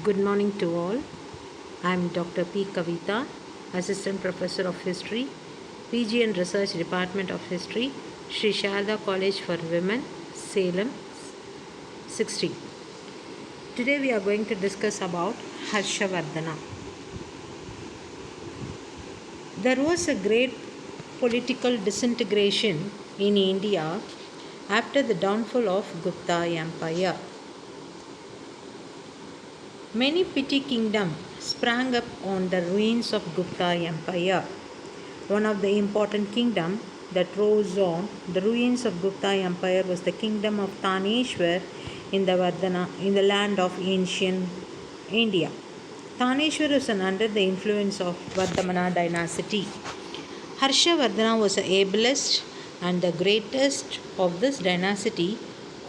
Good morning to all. I am Dr. P. Kavitha, Assistant Professor of History, PG and Research Department of History, Sri Sharda College for Women, Salem, 60. Today we are going to discuss about Harshavardhana. There was a great political disintegration in India after the downfall of Gupta Empire. Many petty kingdoms sprang up on the ruins of Gupta Empire. One of the important kingdoms that rose on the ruins of Gupta Empire was the kingdom of Taneshwar in the land of ancient India. Taneshwar was under the influence of Vardhamana dynasty. Harshavardhana was the ablest and the greatest of this dynasty,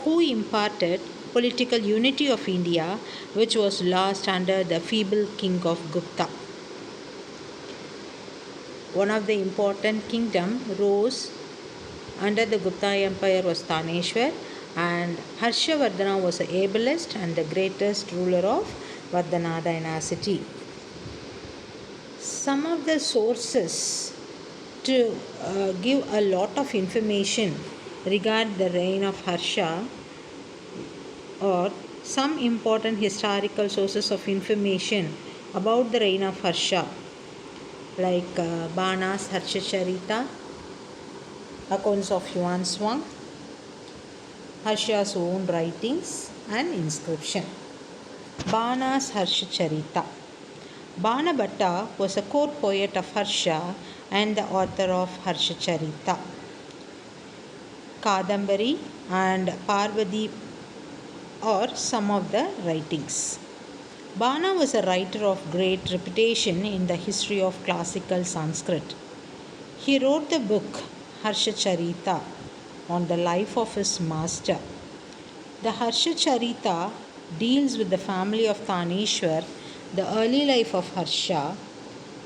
who imparted political unity of India, which was lost under the feeble king of Gupta. One of the important kingdom rose under the Gupta Empire was Taneshwar, and Harshavardhana was the ablest and the greatest ruler of Vardhana dynasty. Some of the sources to give a lot of information regarding the reign of Harsha, or some important historical sources of information about the reign of Harsha, like Bana's Harsha accounts of Yuan Swang, Harsha's own writings and inscription. Bana's Harsha. Bana Bhatta was a court poet of Harsha and the author of Harsha, Kadambari and Parvati are some of the writings. Bana was a writer of great reputation in the history of classical Sanskrit. He wrote the book Harsha on the life of his master. The Harsha deals with the family of Taneshwar, the early life of Harsha,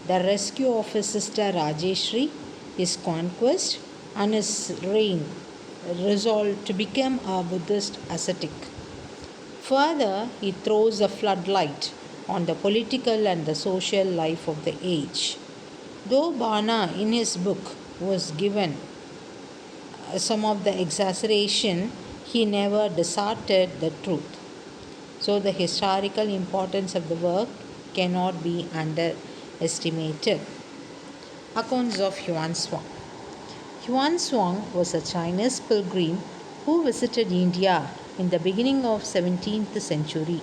the rescue of his sister Rajeshri, his conquest, and his reign, resolved to become a Buddhist ascetic. Further, he throws a floodlight on the political and the social life of the age. Though Bana in his book was given some of the exaggeration, he never distorted the truth. So the historical importance of the work cannot be underestimated. Accounts of Yuan Swang. Yuan Swang was a Chinese pilgrim who visited India in the beginning of 17th century.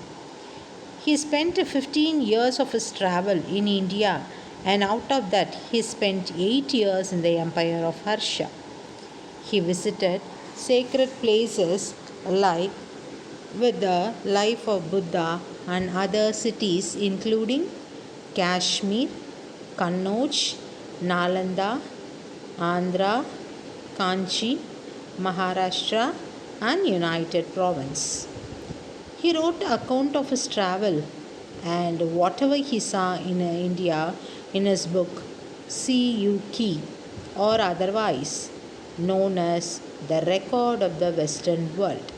He spent 15 years of his travel in India, and out of that he spent 8 years in the empire of Harsha. He visited sacred places like with the life of Buddha and other cities including Kashmir, Kannauj, Nalanda, Andhra, Kanchi, Maharashtra and United Province. He wrote an account of his travel and whatever he saw in India in his book Siyuki, or otherwise known as the Record of the Western World.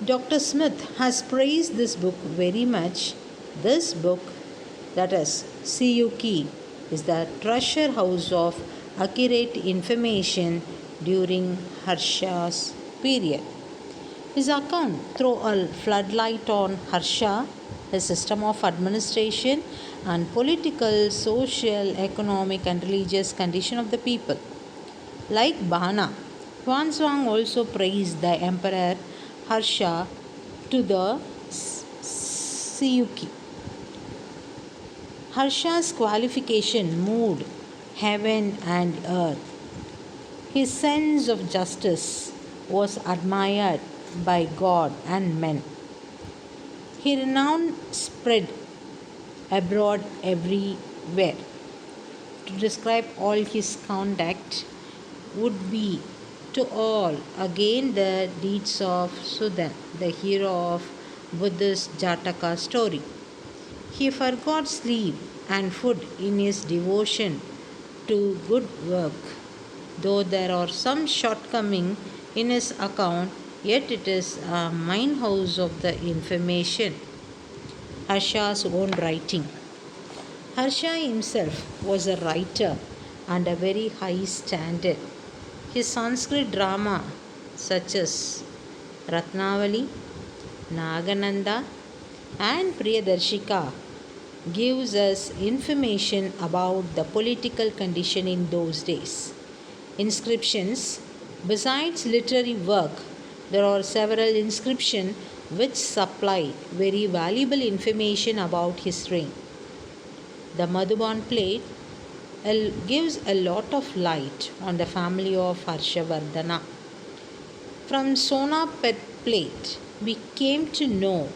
Dr. Smith has praised this book very much. This book, that is Siyuki, is the treasure house of accurate information during Harsha's period. His account throws a floodlight on Harsha, his system of administration, and political, social, economic, and religious condition of the people. Like Bana, Yuan Swang also praised the Emperor Harsha to the Siyuki. Harsha's qualification moved heaven and earth. His sense of justice was admired by God and men. His renown spread abroad everywhere. To describe all his conduct would be to all again the deeds of Sudan, the hero of Buddhist Jataka story. He forgot sleep and food in his devotion to good work. Though there are some shortcomings in his account, yet it is a mine house of the information. Harsha's own writing. Harsha himself was a writer and a very high standard. His Sanskrit drama, such as Ratnavali, Nagananda, and Priyadarshika, gives us information about the political condition in those days. Inscriptions. Besides literary work, there are several inscriptions which supply very valuable information about his reign. The Madhuban plate gives a lot of light on the family of Harshavardhana. From Sona Pet plate, we came to know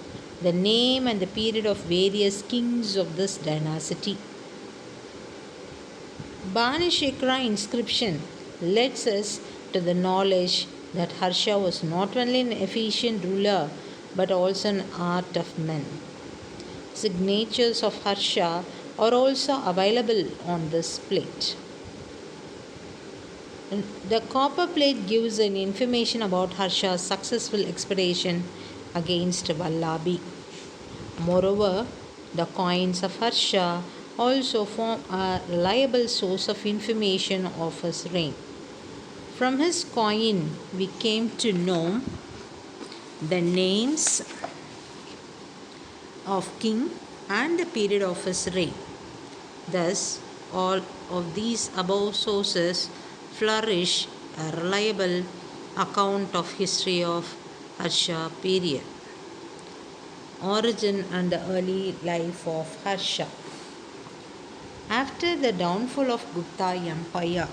the name and the period of various kings of this dynasty. Banishekra inscription leads us to the knowledge that Harsha was not only an efficient ruler but also an art of man. Signatures of Harsha are also available on this plate. The copper plate gives an information about Harsha's successful expedition against Vallabi. Moreover, the coins of Harsha also form a reliable source of information of his reign. From his coin, we came to know the names of king and the period of his reign. Thus, all of these above sources flourish a reliable account of history of Harsha period. Origin and the early life of Harsha. After the downfall of Gupta Empire,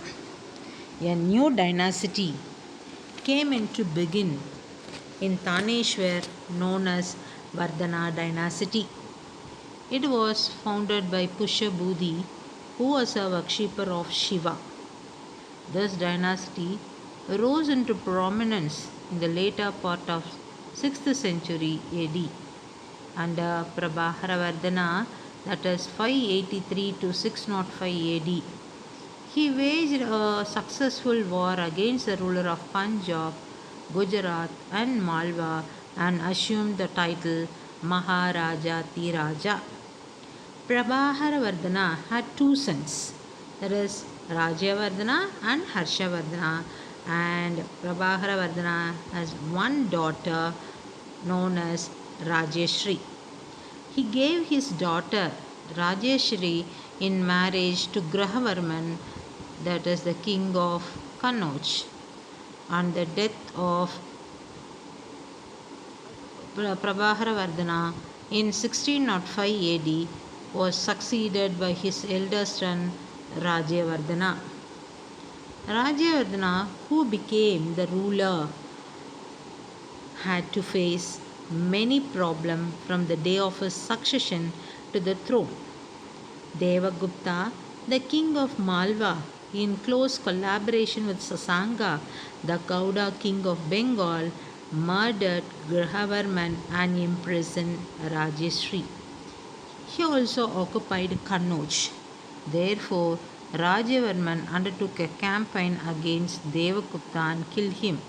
a new dynasty came into being in Taneshwar known as Vardhana dynasty. It was founded by Pushabudhi, who was a worshipper of Shiva. This dynasty rose into prominence in the later part of 6th century AD under Prabhaharavardhana, that is 583 to 605 AD. He waged a successful war against the ruler of Punjab, Gujarat, and Malwa and assumed the title Maharajati Raja. Prabhaharavardhana had two sons, that is Rajyavardhana and Harshavardhana, and Prabhaharavardhana has one daughter known as Rajeshri. He gave his daughter Rajeshri in marriage to Grahavarman, that is the king of Kannauj. On the death of Prabhaharavardhana in 1605 AD was succeeded by his eldest son Rajyavardhana. Rajyavardhana, who became the ruler, had to face many problems from the day of his succession to the throne. Devagupta, the king of Malwa, in close collaboration with Sasanga, the Gauda king of Bengal, murdered Grahavarman and imprisoned Rajeshri. He also occupied Kannauj. Therefore, Rajyavarman undertook a campaign against Devagupta and killed him.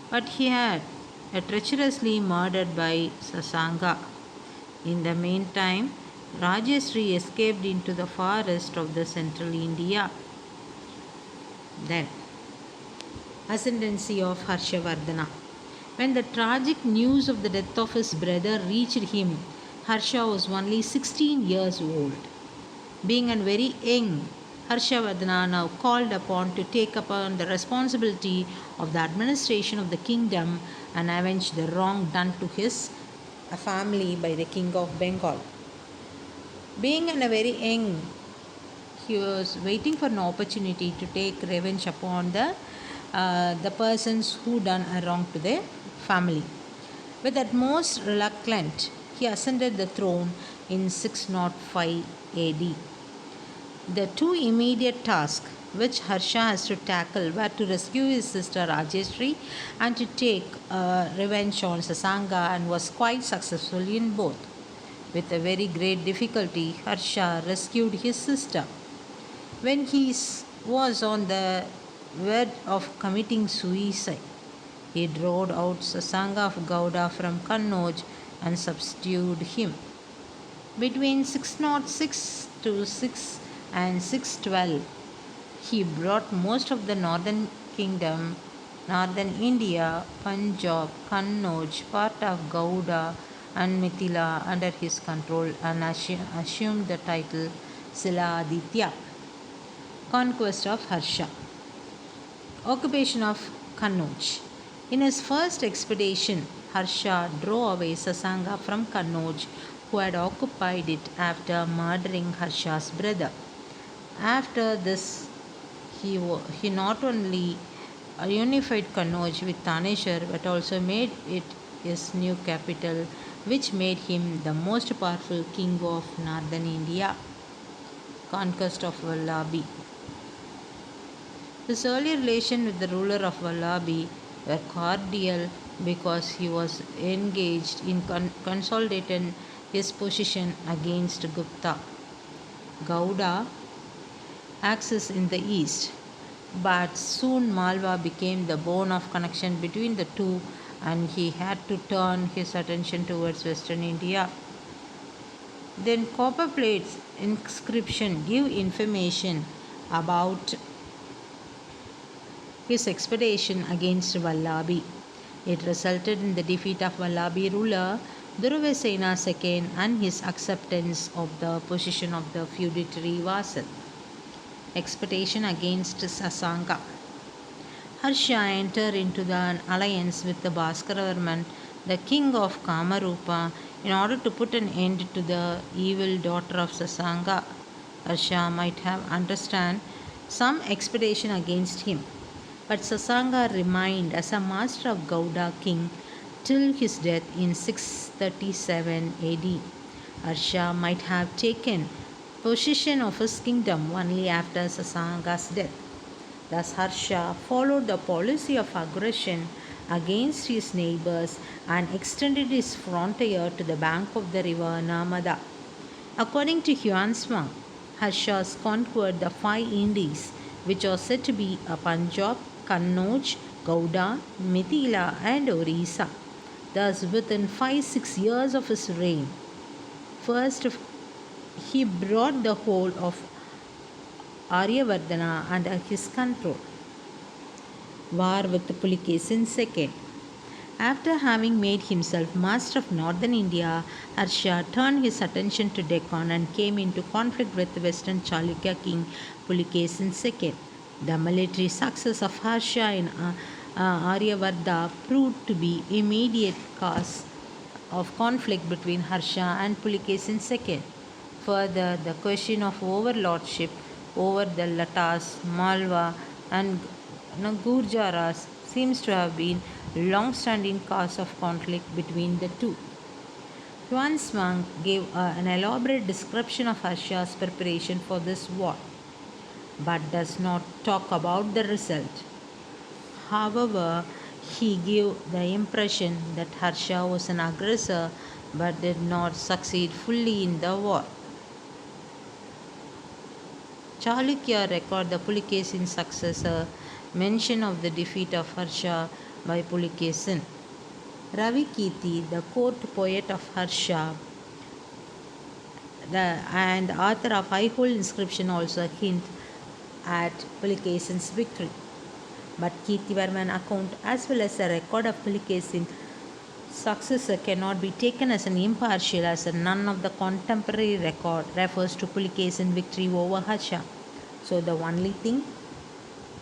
But he had treacherously murdered by Sasanga. In the meantime, Rajeshri escaped into the forest of the central India. Then, ascendancy of Harshavardhana. When the tragic news of the death of his brother reached him, Harsha was only 16 years old. Being a very young, Harshavardhana now called upon to take upon the responsibility of the administration of the kingdom and avenge the wrong done to his family by the king of Bengal. Being a very young, he was waiting for an opportunity to take revenge upon the persons who done a wrong to their family. With utmost reluctance, he ascended the throne in 605 AD. The two immediate tasks which Harsha has to tackle were to rescue his sister Rajeshri and to take revenge on Sasanga, and was quite successful in both. With a very great difficulty, Harsha rescued his sister. When he was on the verge of committing suicide, He drove out Sasanga of Gauda from Kannauj and subdued him. Between 606 to 6 and 612, he brought most of the northern kingdom, northern India, Punjab, Kannauj, part of Gauda and Mithila under his control and assumed the title Siladitya. Conquest of Harsha. Occupation of Kannauj. In his first expedition, Harsha drove away Sasanga from Kannauj, who had occupied it after murdering Harsha's brother. After this, he not only unified Kannauj with Taneshwar but also made it his new capital, which made him the most powerful king of northern India. Conquest of Vallabi. His early relations with the ruler of Vallabi were cordial because he was engaged in consolidating his position against Gupta, Gauda axis in the east. But soon Malwa became the bone of connection between the two, and he had to turn his attention towards western India. Then copper plates inscription give information about his expedition against Vallabi. It resulted in the defeat of Vallabi ruler Durvasena II and his acceptance of the position of the feudatory vassal. Expedition against Sasanga. Harsha entered into an alliance with the Bhaskaravarman, the king of Kamarupa, in order to put an end to the evil daughter of Sasanga. Harsha might have undertaken some expedition against him, but Sasanga remained as a master of Gauda king till his death in 637 AD. Harsha might have taken possession of his kingdom only after Sasanga's death. Thus, Harsha followed the policy of aggression against his neighbors and extended his frontier to the bank of the river Narmada. According to Huanswang, Harsha conquered the five Indies, which are said to be Punjab, Kannauj, Gauda, Mithila, and Orissa. Thus, within 5-6 years of his reign, first he brought the whole of Harshavardhana under his control. War with Pulikesin II. After having made himself master of northern India, Harsha turned his attention to Deccan and came into conflict with western Chalukya king Pulikesin II. The military success of Harsha in Aryavardha proved to be immediate cause of conflict between Harsha and Pulikesin II. Further, the question of overlordship over the Latas, Malwa, and Gurjaras seems to have been long-standing cause of conflict between the two. Huanswang gave an elaborate description of Harsha's preparation for this war, but does not talk about the result. However, he gave the impression that Harsha was an aggressor but did not succeed fully in the war. Chalukya record the Pulikesin successor mention of the defeat of Harsha by Pulikesin. Ravi Kirti, the court poet of Harsha and author of High-Hole inscription, also hint at Pulikesin's victory. But Kirtivarman account as well as a record of Pulikesin's successor cannot be taken as an impartial, as none of the contemporary record refers to Pulikesin's victory over Harsha. So the only thing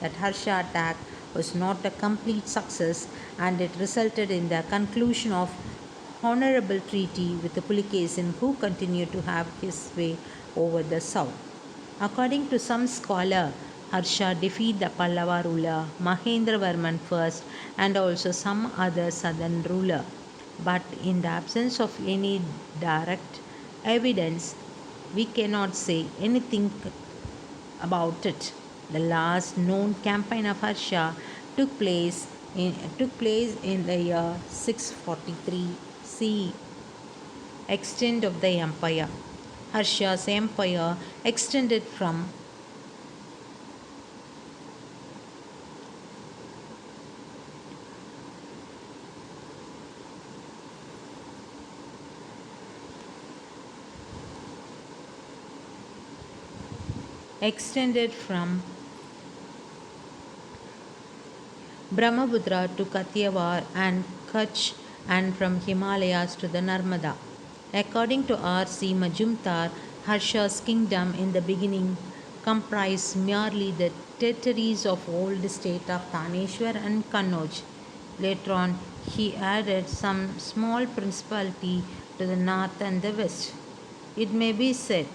that Harsha attack was not a complete success, and it resulted in the conclusion of honorable treaty with the Pulikesin, who continued to have his way over the south. According to some scholar, Harsha defeated the Pallava ruler Mahendravarman first and also some other southern ruler. But in the absence of any direct evidence, we cannot say anything about it. The last known campaign of Harsha took place in the year 643 CE. Extent of the empire. Harsha's empire extended from extended from Brahmaputra to Kathiawar and Kutch, and from Himalayas to the Narmada. According to R.C. Majumdar, Harsha's kingdom in the beginning comprised merely the territories of old state of Taneshwar and Kannauj. Later on, he added some small principality to the north and the west. It may be said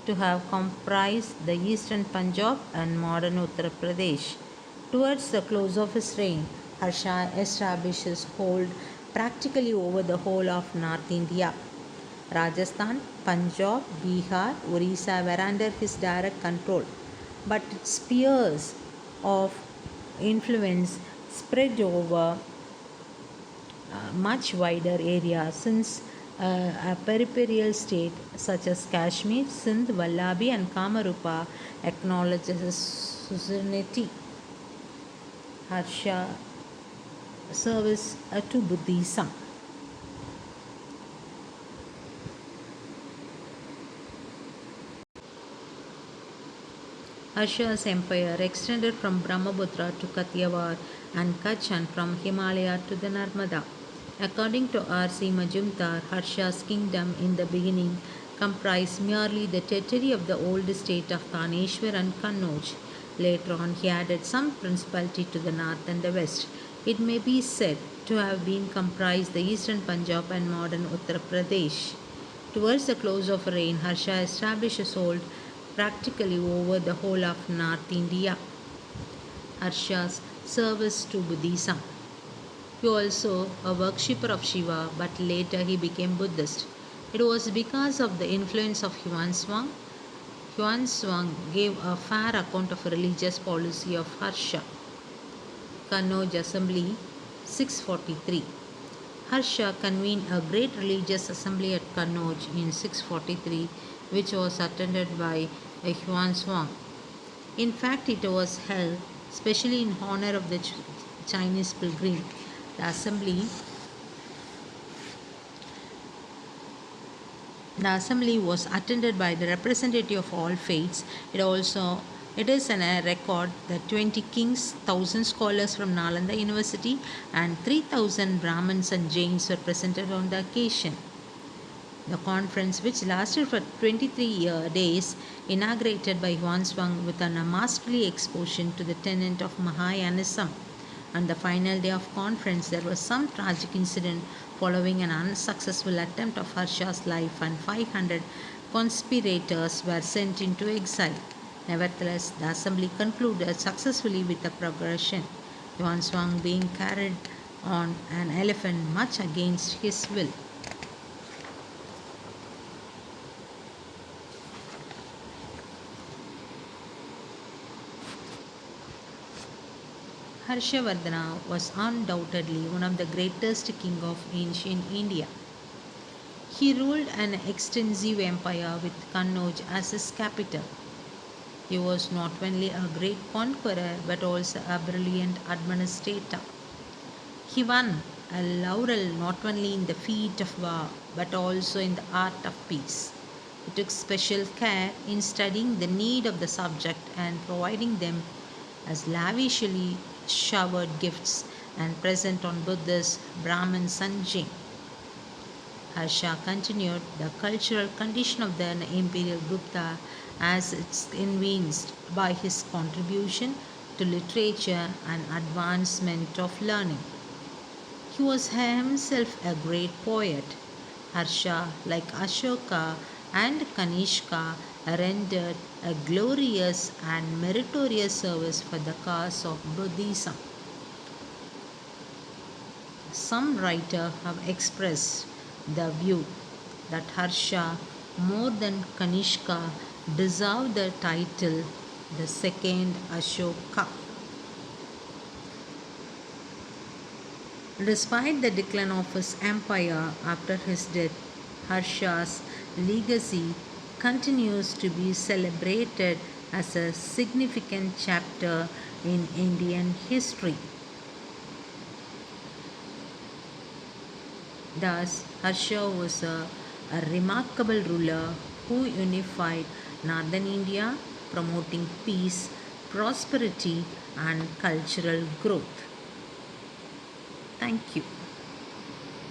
to have comprised the eastern Punjab and modern Uttar Pradesh. Towards the close of his reign, Harsha established his hold practically over the whole of North India. Rajasthan, Punjab, Bihar, Orissa were under his direct control, but its spheres of influence spread over much wider area since a peripheral state such as Kashmir, Sindh, Vallabi, and Kamarupa acknowledges his suzerainty. Harsha service to Buddhism. Harsha's empire extended from Brahmaputra to Kathiawar and Kutch, and from Himalaya to the Narmada. According to R.C. Majumdar, Harsha's kingdom in the beginning comprised merely the territory of the old state of Taneshwar and Kannauj. Later on, he added some principality to the north and the west. It may be said to have been comprised the eastern Punjab and modern Uttar Pradesh. Towards the close of reign, Harsha established his hold practically over the whole of North India. Harsha's service to Buddhism. He was also a worshipper of Shiva, but later he became Buddhist. It was because of the influence of Huan Swang. Huan Swang gave a fair account of religious policy of Harsha. Kannauj Assembly 643. Harsha convened a great religious assembly at Kannauj in 643, which was attended by a Huan Swang. In fact, it was held specially in honor of the Chinese pilgrim. The assembly The assembly was attended by the representative of all faiths. It is a record that 20 kings, 1,000 scholars from Nalanda University, and 3,000 Brahmins and Jains were presented on the occasion. The conference, which lasted for 23 days, inaugurated by Huan Swang with a masterly exposition to the tenet of Mahayanism. On the final day of conference, there was some tragic incident following an unsuccessful attempt of Harsha's life, and 500 conspirators were sent into exile. Nevertheless, the assembly concluded successfully with the progression, Yuan Swang being carried on an elephant much against his will. Harshavardhana was undoubtedly one of the greatest kings of ancient India. He ruled an extensive empire with Kannauj as his capital. He was not only a great conqueror but also a brilliant administrator. He won a laurel not only in the feat of war but also in the art of peace. He took special care in studying the need of the subject and providing them as lavishly showered gifts and presents on Buddhists, Brahmins, and Jain. Harsha continued the cultural condition of the imperial Gupta as it's evinced by his contribution to literature and advancement of learning. He was himself a great poet. Harsha, like Ashoka and Kanishka, rendered a glorious and meritorious service for the cause of Buddhism. Some writers have expressed the view that Harsha, more than Kanishka, deserved the title the second Ashoka. Despite the decline of his empire after his death, Harsha's legacy continues to be celebrated as a significant chapter in Indian history. Thus, Harsha was a remarkable ruler who unified northern India, promoting peace, prosperity, and cultural growth. Thank you.